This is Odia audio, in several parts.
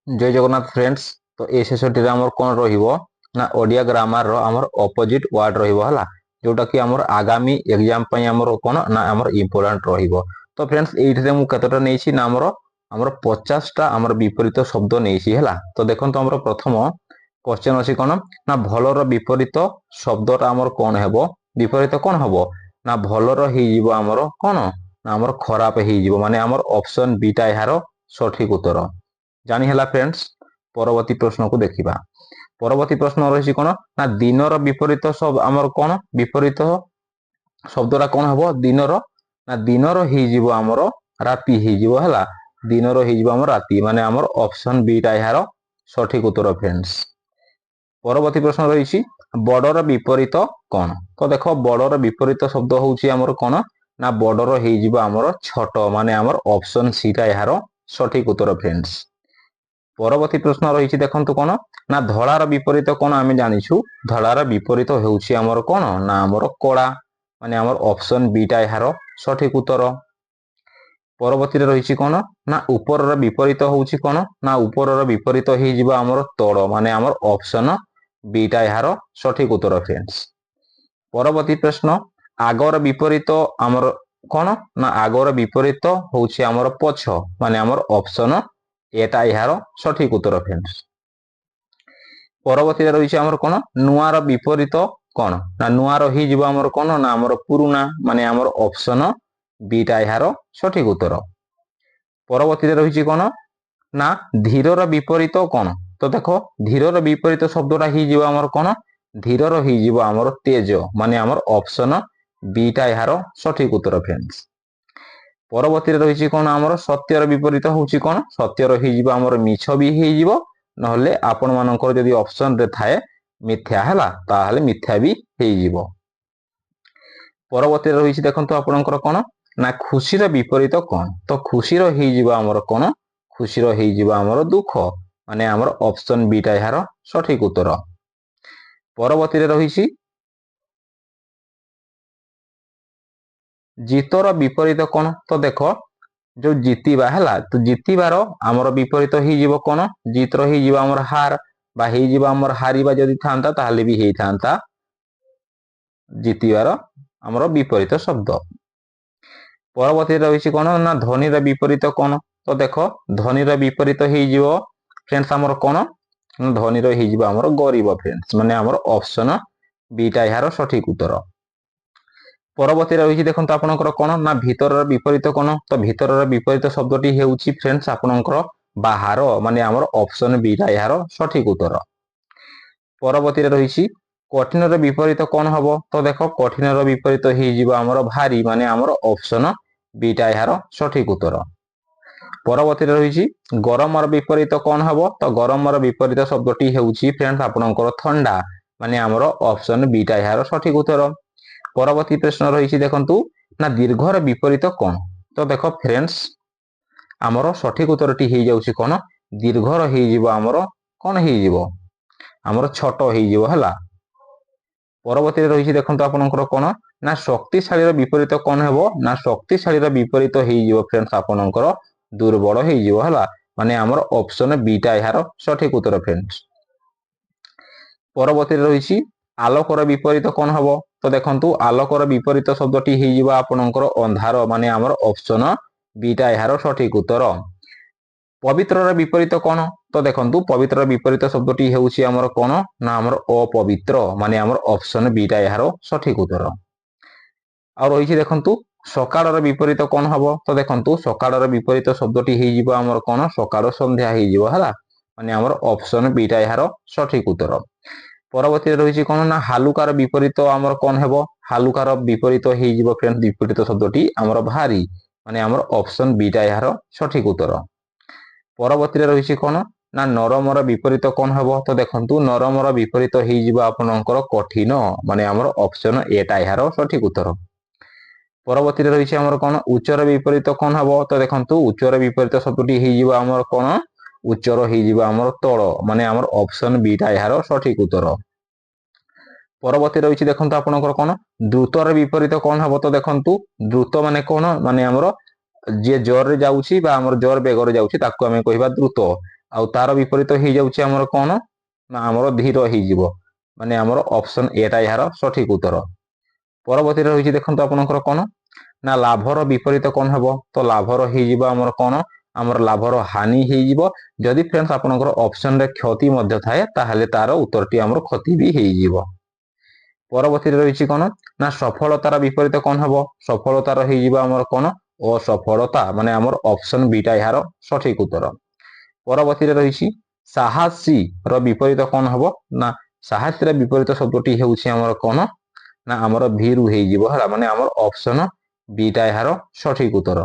जय जगन्नाथ फ्रेंड्स। तो ए सेसनटी आमर कौन रहिबो ना ओडिया ग्रामर रो आमर ऑपोजिट वर्ड रहिबो हला, जोटा कि आमर आगामी एग्जाम पई आमर कोन ना आमर इंपोर्टेंट रहिबो। तो फ्रेंड्स एइठरे मु कतटा नेछि ना आमर 50 टा आमर विपरीत शब्द नेछि हला। तो देखंतो आमर प्रथम क्वेश्चन अछि कोन ना भलर विपरीत शब्दटा आमर कोन हेबो, विपरीत कोन हेबो ना भलर हि जिवो आमर कोन ना आमर खराब हि जिवो, माने आमर ऑप्शन बी टा एहारो सठिक उत्तर। जानी हला फ्रेंड्स। परवर्ती प्रश्न को देखिबा। परवर्ती प्रश्न रही कोन ना दिनर विपरीत सब आमर कोन विपरीत शब्दटा कोन हबो दिनर ना दिनर हि जिवो आमर राती हि जिवो हला, दिनर हि जिवो आमर राती, माने आमर ऑप्शन बी टा एहारो सठिक उत्तर फ्रेंड्स। परवर्ती प्रश्न रही बडर विपरीत कोन। तो देखो बडर विपरीत शब्द होउची आमर कोन ना बडर हि जिवो आमर छोट, माने आमर ऑप्शन सी टा एहारो सठिक उत्तर फ्रेंड्स। परवर्ती प्रश्न रही देखंतु कोन ना धଳାର विपरीत कोन आमे जानिछु, धଳାର विपरीत हेउची आमर कोन ना आमर कला, माने आमर ऑप्शन बी टा एहारो सठिक उत्तर। परवर्ती रही कोन ना उपरर विपरीत होउची कोन ना उपरर विपरीत हि जिवो आमर तळ, माने आमर ऑप्शन बी टा एहारो सठिक उत्तर फ्रेंड्स। परवर्ती प्रश्न आगर विपरीत आमर कोन ना आगर विपरीत होउची आमर पछ, माने आमर ऑप्शन एटा एहारो सठिक उत्तर फ्रेंड्स। परवर्ती रही आमर कोन नुआर विपरीत कोन ना नुआर हि जिवो आमर कोन ना आमर पुरुना, माने आमर ऑप्शन बी टा एहारो सठिक उत्तर। परवर्ती रही कोन ना धीरर विपरीत कोन। तो देखो धीरर विपरीत शब्दटा हि जिवो आमर कोन धीरर हि जिवो आमर तेज, माने आमर ऑप्शन बी टा एहारो सठिक उत्तर फ्रेंड्स। परवर्ती रही कोन आमर सत्यर विपरीत होउची कोन सत्यर हि जिवो आमर मिछ भी हि जिवो, नहले आपण मानकर जदि ऑप्शन रे थाए मिथ्या हला ताहले मिथ्या भी हि जिवो। परवर्ती रही देखंतु आपनकर कोन ना खुशीर विपरीत कोन। तो खुशीर हि जिवो आमर कोन खुशीर हि जिवो आमर दुख, माने आमर ऑप्शन बी टा एहारो सठिक उत्तर। परवर्ती रही जीतर विपरीत कोन। तो देखो जो जीतिबा हला, तो जीतिबार आमर विपरीत हि जिवो कोन जीतर हि जिवो आमर हार, बा हि जिवो आमर हारिबा जदि थांता ताहले भी हेइ थांता जीतिबार आमर विपरीत शब्द। परवर्ती रही कोन ना धनीर विपरीत कोन। तो देखो धनीर विपरीत हि जिवो फ्रेंड्स आमर कोन धनीर हि जिवो आमर गरीब फ्रेंड्स, माने आमर ऑप्शन बी टा एहारो सठिक उत्तर। परवर्ती रही देखंतु आपनकर कोन ना भीतरर विपरीत कोन। तो भीतरर विपरीत शब्दटी हेउची फ्रेंड्स आपनकर बाहर, माने आमर ऑप्शन बी टा एहारो सठिक उत्तर। परवर्ती रही कठिनर विपरीत कोन हबो। तो देखो कठिनर विपरीत हि जिवो आमर भारी, माने आमर ऑप्शन बी टा एहारो सठिक उत्तर। परवर्ती रही गरमर विपरीत कोन हबो। तो गरमर विपरीत शब्दटी हेउची फ्रेंड्स आपनकर ठंडा, माने आमर ऑप्शन बी टा एहारो सठिक उत्तर। परवर्ती प्रश्न रही देखंतु ना दीर्घर विपरीत कोन। तो देखो फ्रेंड्स आमर सठिक उत्तरटी हि जाउची कोन दीर्घर हि जिवो आमर कोन हि जिवो आमर छोट हि जिवो हला। परवर्ती रही देखंतु आपनकर कोन ना शक्तिशाली विपरीत कोन हेबो ना शक्तिशाली विपरीत हि जिवो फ्रेंड्स आपनकर दुर्बल हि जिवो हला, माने आमर ऑप्शन बी टा एहारो सठिक उत्तर फ्रेंड्स। परवर्ती रही आलोकर विपरीत कोन हबो। तो देखंतु आलोकर विपरीत शब्दटी हि जिवो आपनकर अंधार, माने आमर ऑप्शन बी टा एहारो सठिक उत्तर। पवित्रर विपरीत कोन। तो देखंतु पवित्रर विपरीत शब्दटी हेउची आमर कोन ना आमर अपवित्र, माने आमर ऑप्शन बी टा एहारो सठिक उत्तर। आ रही देखंतु सकाळर विपरीत कोन हबो। तो देखंतु सकाळर विपरीत शब्दटी हि जिवो आमर कोन सकाळ संध्या हि जिवो हला, माने आमर ऑप्शन बी टा एहारो सठिक उत्तर। परवर्ती रही कोन ना हालुकार विपरीत आमर कोन हेबो। हालुकार विपरीत हि जिवो फ्रेंड्स विपरीत शब्दटी आमर भारी, माने आमर ऑप्शन बी टा एहारो सठिक उत्तर। परवर्ती रही कोन ना नरमर विपरीत कोन हेबो। तो देखंतु नरमर विपरीत हि जिवो आपनकर कठिन, माने आमर ऑप्शन ए टा एहारो सठिक उत्तर। परवर्ती रही आमर कोन उच्चर विपरीत कोन हेबो। तो देखंतु उच्चर विपरीत शब्दटी हि जिवो आमर कोन उच्चर हि जिवो आमर तळ, माने आमर ऑप्शन बी टा एहारो सठिक उत्तर। परवर्ती रही देखंतु आपनकर कोन द्रुतर विपरीत कोन हेबो। तो देखंतु द्रुत माने कोन माने आमर जे जोर रे जाउची बा आमर जोर बेगर जाउची ताकू हमें कहिबा द्रुत, ଆଉ ତାର ବିପରୀତ ହେଇଯାଉଛି ଆମର କଣ ନା ଆମର ଧୀର ହେଇଯିବ, ମାନେ ଆମର ଅପସନ ଏଟା ଏହାର ସଠିକ ଉତ୍ତର। ପରବର୍ତ୍ତୀରେ ରହିଛି ଦେଖନ୍ତୁ ଆପଣଙ୍କର କଣ ନା ଲାଭର ବିପରୀତ କଣ ହେବ, ତ ଲାଭର ହେଇଯିବ ଆମର କଣ ଆମର ଲାଭର ହାନି ହେଇଯିବ। ଯଦି ଫ୍ରେଣ୍ଡସ୍ ଆପଣଙ୍କର ଅପସନରେ କ୍ଷତି ମଧ୍ୟ ଥାଏ ତାହେଲେ ତାର ଉତ୍ତରଟି ଆମର କ୍ଷତି ବି ହେଇଯିବ। ପରବର୍ତ୍ତୀରେ ରହିଛି କଣ ନା ସଫଳତାର ବିପରୀତ କଣ ହେବ, ସଫଳତାର ହେଇଯିବ ଆମର କଣ ଅସଫଳତା, ମାନେ ଆମର ଅପସନ ବିଟା ଏହାର ସଠିକ ଉତ୍ତର। ପରବର୍ତ୍ତୀରେ ରହିଛି ସାହସୀ ର ବିପରୀତ କଣ ହେବ ନା ସାହସୀର ବିପରୀତ ଶବ୍ଦଟି ହେଉଛି ଆମର କଣ ନା ଆମର ଭୀରୁ ହେଇଯିବ ହେଲା, ମାନେ ଆମର ଅପସନ ବିଟା ଏହାର ସଠିକ ଉତ୍ତର।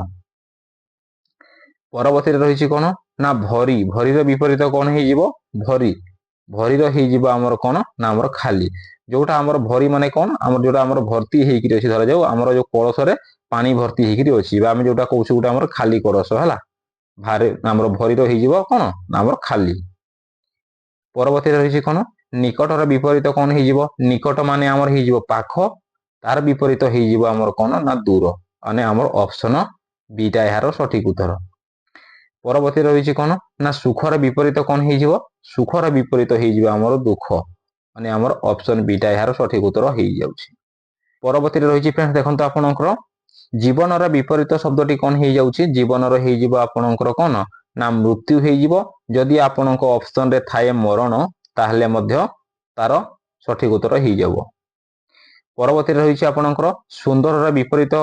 ପରବର୍ତ୍ତୀରେ ରହିଛି କଣ ନା ଭରି, ଭରିର ବିପରୀତ କଣ ହେଇଯିବ ଭରି, ଭରିର ହେଇଯିବ ଆମର କଣ ନା ଆମର ଖାଲି। ଯୋଉଟା ଆମର ଭରି ମାନେ କଣ ଆମର ଯୋଉଟା ଆମର ଭର୍ତ୍ତି ହେଇକିରି ଅଛି, ଧରାଯାଉ ଆମର ଯୋଉ କଳସରେ ପାଣି ଭର୍ତ୍ତି ହେଇକିରି ଅଛି ବା ଆମେ ଯୋଉଟା କହୁଛୁ ଗୋଟେ ଆମର ଖାଲି କଳସ ହେଲା, ଭାରେ ଆମର ଭରିର ହେଇଯିବ କଣ ନା ଆମର ଖାଲି। ପରବର୍ତ୍ତୀରେ ରହିଛି କଣ ନିକଟର ବିପରୀତ କଣ ହେଇଯିବ, ନିକଟ ମାନେ ଆମର ହେଇଯିବ ପାଖ, ତାର ବିପରୀତ ହେଇଯିବ ଆମର କଣ ନା ଦୂର, ମାନେ ଆମର ଅପସନ ବିଟା ଏହାର ସଠିକ ଉତ୍ତର। ପରବର୍ତ୍ତୀ ରହିଛି କଣ ନା ସୁଖର ବିପରୀତ କଣ ହେଇଯିବ, ସୁଖର ବିପରୀତ ହେଇଯିବ ଆମର ଦୁଃଖ, ମାନେ ଆମର ଅପସନ ବିଟା ଏହାର ସଠିକ ଉତ୍ତର ହେଇଯାଉଛି। ପରବର୍ତ୍ତୀରେ ରହିଛି ଫ୍ରେଣ୍ଡସ୍ ଦେଖନ୍ତୁ ଆପଣଙ୍କର ଜୀବନର ବିପରୀତ ଶବ୍ଦଟି କଣ ହେଇଯାଉଛି, ଜୀବନର ହେଇଯିବ ଆପଣଙ୍କର କଣ ନା ମୃତ୍ୟୁ ହେଇଯିବ। ଯଦି ଆପଣଙ୍କ ଅପସନରେ ଥାଏ ମରଣ ତାହେଲେ ମଧ୍ୟ ତାର ସଠିକ ଉତ୍ତର ହେଇଯିବ। ପରବର୍ତ୍ତୀରେ ରହିଛି ଆପଣଙ୍କର ସୁନ୍ଦରର ବିପରୀତ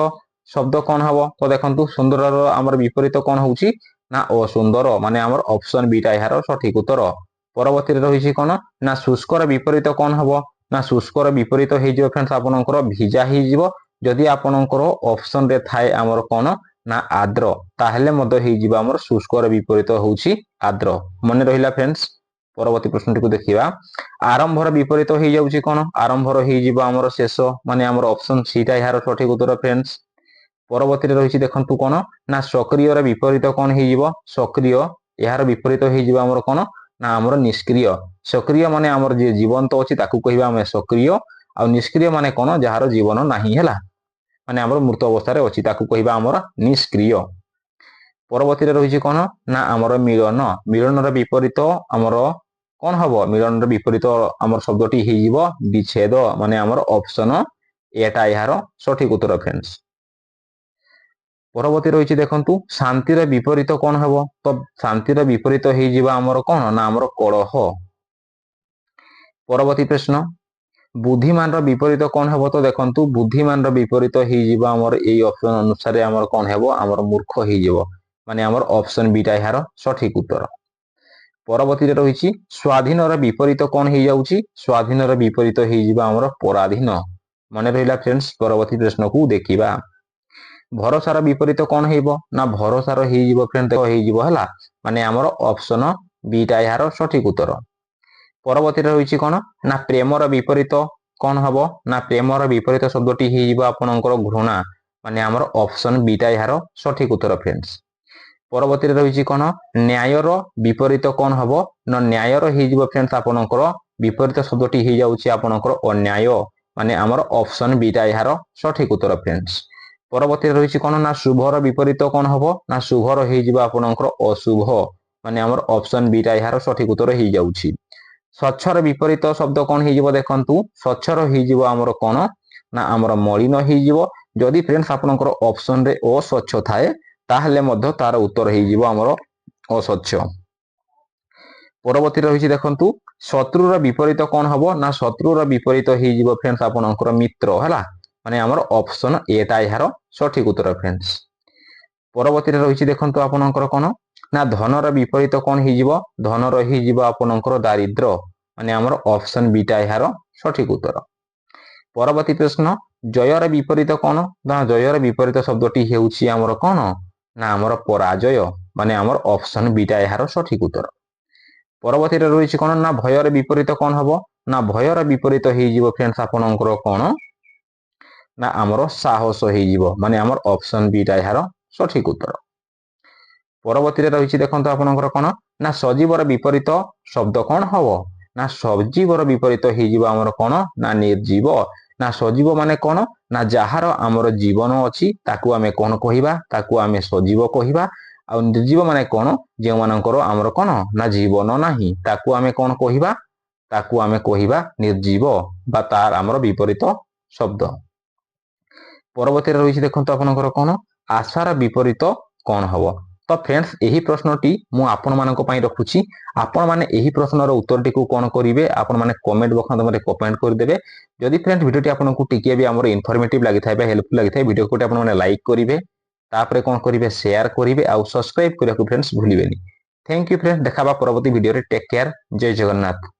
ଶବ୍ଦ କଣ ହବ, ତ ଦେଖନ୍ତୁ ସୁନ୍ଦରର ଆମର ବିପରୀତ କଣ ହଉଛି ନା ଅସୁନ୍ଦର, ମାନେ ଆମର ଅପସନ ବିଟା ଏହାର ସଠିକ ଉତ୍ତର। ପରବର୍ତ୍ତୀରେ ରହିଛି କଣ ନା ଶୁଷ୍କର ବିପରୀତ କଣ ହବ ନା ଶୁଷ୍କର ବିପରୀତ ହେଇଯିବ ଫ୍ରେଣ୍ଡସ୍ ଆପଣଙ୍କର ଭିଜା ହେଇଯିବ। ଯଦି ଆପଣଙ୍କର ଅପସନରେ ଥାଏ ଆମର କଣ ନା ଆଦ୍ର ତାହେଲେ ମଧ୍ୟ ହେଇଯିବ ଆମର ଶୁଷ୍କର ବିପରୀତ ହଉଛି ଆଦ୍ର। ମନେ ରହିଲା ଫ୍ରେଣ୍ଡସ୍। ପରବର୍ତ୍ତୀ ପ୍ରଶ୍ନଟିକୁ ଦେଖିବା, ଆରମ୍ଭର ବିପରୀତ ହେଇଯାଉଛି କଣ, ଆରମ୍ଭର ହେଇଯିବ ଆମର ଶେଷ, ମାନେ ଆମର ଅପସନ ସିଟା ଏହାର ସଠିକ ଉତ୍ତର ଫ୍ରେଣ୍ଡସ୍। ପରବର୍ତ୍ତୀରେ ରହିଛି ଦେଖନ୍ତୁ କଣ ନା ସକ୍ରିୟର ବିପରୀତ କଣ ହେଇଯିବ, ସକ୍ରିୟ ଏହାର ବିପରୀତ ହେଇଯିବ ଆମର କଣ ନା ଆମର ନିଷ୍କ୍ରିୟ। ସକ୍ରିୟ ମାନେ ଆମର ଯିଏ ଜୀବନ୍ତ ଅଛି ତାକୁ କହିବା ଆମେ ସକ୍ରିୟ, ଆଉ ନିଷ୍କ୍ରିୟ ମାନେ କଣ ଯାହାର ଜୀବନ ନାହିଁ ହେଲା, ମାନେ ଆମର ମୃତ ଅବସ୍ଥାରେ ଅଛି ତାକୁ କହିବା ଆମର ନିଷ୍କ୍ରିୟ। ପରବର୍ତ୍ତୀରେ ରହିଛି କଣ ନା ଆମର ମିଳନ, ମିଳନର ବିପରୀତ ଆମର କଣ ହବ, ମିଳନର ବିପରୀତ ଆମର ଶବ୍ଦଟି ହେଇଯିବ ବିଚ୍ଛେଦ, ମାନେ ଆମର ଅପସନ ଏଟା ଏହାର ସଠିକ ଉତ୍ତର ଫ୍ରେଣ୍ଡସ୍। ପରବର୍ତ୍ତୀ ରହିଛି ଦେଖନ୍ତୁ ଶାନ୍ତିର ବିପରୀତ କଣ ହବ, ତ ଶାନ୍ତିର ବିପରୀତ ହେଇଯିବ ଆମର କଣ ନା ଆମର କଳହ। ପରବର୍ତ୍ତୀ ପ୍ରଶ୍ନ ବୁଦ୍ଧିମାନର ବିପରୀତ କଣ ହେବ, ତ ଦେଖନ୍ତୁ ବୁଦ୍ଧିମାନର ବିପରୀତ ହେଇଯିବ ଆମର ଏଇ ଅପସନ ଅନୁସାରେ ଆମର କଣ ହେବ ଆମର ମୂର୍ଖ ହେଇଯିବ, ମାନେ ଆମର ଅପସନ ବିଟା ଏହାର ସଠିକ ଉତ୍ତର। ପରବର୍ତ୍ତୀରେ ରହିଛି ସ୍ୱାଧୀନର ବିପରୀତ କଣ ହେଇଯାଉଛି, ସ୍ୱାଧୀନର ବିପରୀତ ହେଇଯିବ ଆମର ପରାଧୀନ। ମନେ ରହିଲା ଫ୍ରେଣ୍ଡସ୍। ପରବର୍ତ୍ତୀ ପ୍ରଶ୍ନକୁ ଦେଖିବା, ଭରସାର ବିପରୀତ କଣ ହେଇବ ନା ଭରସାର ହେଇଯିବ ଫ୍ରେଣ୍ଡ ହେଇଯିବ ହେଲା, ମାନେ ଆମର ଅପସନ ବିଟା ଏହାର ସଠିକ ଉତ୍ତର। ପରବର୍ତ୍ତୀରେ ରହିଛି କଣ ନା ପ୍ରେମର ବିପରୀତ କଣ ହବ ନା ପ୍ରେମର ବିପରୀତ ଶବ୍ଦଟି ହେଇଯିବ ଆପଣଙ୍କର ଘୃଣା, ମାନେ ଆମର ଅପସନ ବିଟା ଏହାର ସଠିକ ଉତ୍ତର ଫ୍ରେଣ୍ଡସ୍। ପରବର୍ତ୍ତୀରେ ରହିଛି କଣ ନ୍ୟାୟର ବିପରୀତ କଣ ହବ ନା ନ୍ୟାୟର ହେଇଯିବ ଫ୍ରେଣ୍ଡସ୍ ଆପଣଙ୍କର ବିପରୀତ ଶବ୍ଦଟି ହେଇଯାଉଛି ଆପଣଙ୍କର ଅନ୍ୟାୟ, ମାନେ ଆମର ଅପସନ ବିଟା ଏହାର ସଠିକ ଉତ୍ତର ଫ୍ରେଣ୍ଡସ୍। ପରବର୍ତ୍ତୀରେ ରହିଛି କଣ ନା ଶୁଭର ବିପରୀତ କଣ ହବ ନା ଶୁଭର ହେଇଯିବ ଆପଣଙ୍କର ଅଶୁଭ, ମାନେ ଆମର ଅପସନ ବିଟା ଏହାର ସଠିକ ଉତ୍ତର ହେଇଯାଉଛି। ସ୍ୱଚ୍ଛର ବିପରୀତ ଶବ୍ଦ କଣ ହେଇଯିବ ଦେଖନ୍ତୁ, ସ୍ୱଚ୍ଛର ହେଇଯିବ ଆମର କଣ ନା ଆମର ମଳିନ ହେଇଯିବ। ଯଦି ଫ୍ରେଣ୍ଡସ୍ ଆପଣଙ୍କର ଅପସନରେ ଅସ୍ୱଚ୍ଛ ଥାଏ ତାହେଲେ ମଧ୍ୟ ତାର ଉତ୍ତର ହେଇଯିବ ଆମର ଅସ୍ୱଚ୍ଛ। ପରବର୍ତ୍ତୀ ରହିଛି ଦେଖନ୍ତୁ ଶତ୍ରୁର ବିପରୀତ କଣ ହବ ନା ଶତ୍ରୁର ବିପରୀତ ହେଇଯିବ ଫ୍ରେଣ୍ଡସ୍ ଆପଣଙ୍କର ମିତ୍ର ହେଲା, ମାନେ ଆମର ଅପସନ ଏଟା ଏହାର ସଠିକ ଉତ୍ତର ଫ୍ରେଣ୍ଡସ୍। ପରବର୍ତ୍ତୀରେ ରହିଛି ଦେଖନ୍ତୁ ଆପଣଙ୍କର କଣ ନା ଧନର ବିପରୀତ କଣ ହେଇଯିବ, ଧନର ହେଇଯିବ ଆପଣଙ୍କର ଦାରିଦ୍ର, ମାନେ ଆମର ଅପସନ ବିଟା ଏହାର ସଠିକ ଉତ୍ତର। ପରବର୍ତ୍ତୀ ପ୍ରଶ୍ନ ଜୟର ବିପରୀତ କଣ ନା ଜୟର ବିପରୀତ ଶବ୍ଦଟି ହେଉଛି ଆମର କଣ ନା ଆମର ପରାଜୟ, ମାନେ ଆମର ଅପସନ ବିଟା ଏହାର ସଠିକ ଉତ୍ତର। ପରବର୍ତ୍ତୀରେ ରହିଛି କଣ ନା ଭୟର ବିପରୀତ କଣ ହବ ନା ଭୟର ବିପରୀତ ହେଇଯିବ ଫ୍ରେଣ୍ଡସ୍ ଆପଣଙ୍କର କଣ ନା ଆମର ସାହସ ହେଇଯିବ, ମାନେ ଆମର ଅପସନ ବିଟା ଏହାର ସଠିକ ଉତ୍ତର। ପରବର୍ତ୍ତୀରେ ରହିଛି ଦେଖନ୍ତୁ ଆପଣଙ୍କର କଣ ନା ସଜୀବର ବିପରୀତ ଶବ୍ଦ କଣ ହବ ନା ସଜୀବର ବିପରୀତ ହେଇଯିବ ଆମର କଣ ନା ନିର୍ଜୀବ। ନା ସଜୀବ ମାନେ କଣ ନା ଯାହାର ଆମର ଜୀବନ ଅଛି ତାକୁ ଆମେ କଣ କହିବା, ତାକୁ ଆମେ ସଜୀବ କହିବା। ଆଉ ନିର୍ଜୀବ ମାନେ କଣ ଯେଉଁମାନଙ୍କର ଆମର କଣ ନା ଜୀବନ ନାହିଁ ତାକୁ ଆମେ କଣ କହିବା ତାକୁ ଆମେ କହିବା ନିର୍ଜୀବ ବା ତାର ଆମର ବିପରୀତ ଶବ୍ଦ। ପରବର୍ତ୍ତୀରେ ରହିଛି ଦେଖନ୍ତୁ ଆପଣଙ୍କର କଣ ଆଶାର ବିପରୀତ କଣ ହବ। ତ ଫ୍ରେଣ୍ଡସ୍ ଏହି ପ୍ରଶ୍ନଟି ମୁଁ ଆପଣମାନଙ୍କ ପାଇଁ ରଖୁଛି। ଆପଣମାନେ ଏହି ପ୍ରଶ୍ନର ଉତ୍ତରଟିକୁ କଣ କରିବେ ଆପଣମାନେ କମେଣ୍ଟ ବକ୍ସ ମାଧ୍ୟମରେ କମେଣ୍ଟ କରିଦେବେ। ଯଦି ଫ୍ରେଣ୍ଡସ୍ ଭିଡ଼ିଓଟି ଆପଣଙ୍କୁ ଟିକିଏ ବି ଆମର ଇନଫର୍ମେଟିଭ ଲାଗିଥାଏ ବା ହେଲ୍ପଫୁଲ ଲାଗିଥାଏ ଭିଡ଼ିଓକୁ ଆପଣମାନେ ଲାଇକ୍ କରିବେ, ତାପରେ କଣ କରିବେ ସେୟାର କରିବେ ଆଉ ସବସ୍କ୍ରାଇବ କରିବାକୁ ଫ୍ରେଣ୍ଡସ୍ ଭୁଲିବେନି। ଥ୍ୟାଙ୍କ ୟୁ ଫ୍ରେଣ୍ଡସ୍, ଦେଖା ହେବା ପରବର୍ତ୍ତୀ ଭିଡ଼ିଓରେ। ଟେକ୍ କେୟାର, ଜୟ ଜଗନ୍ନାଥ।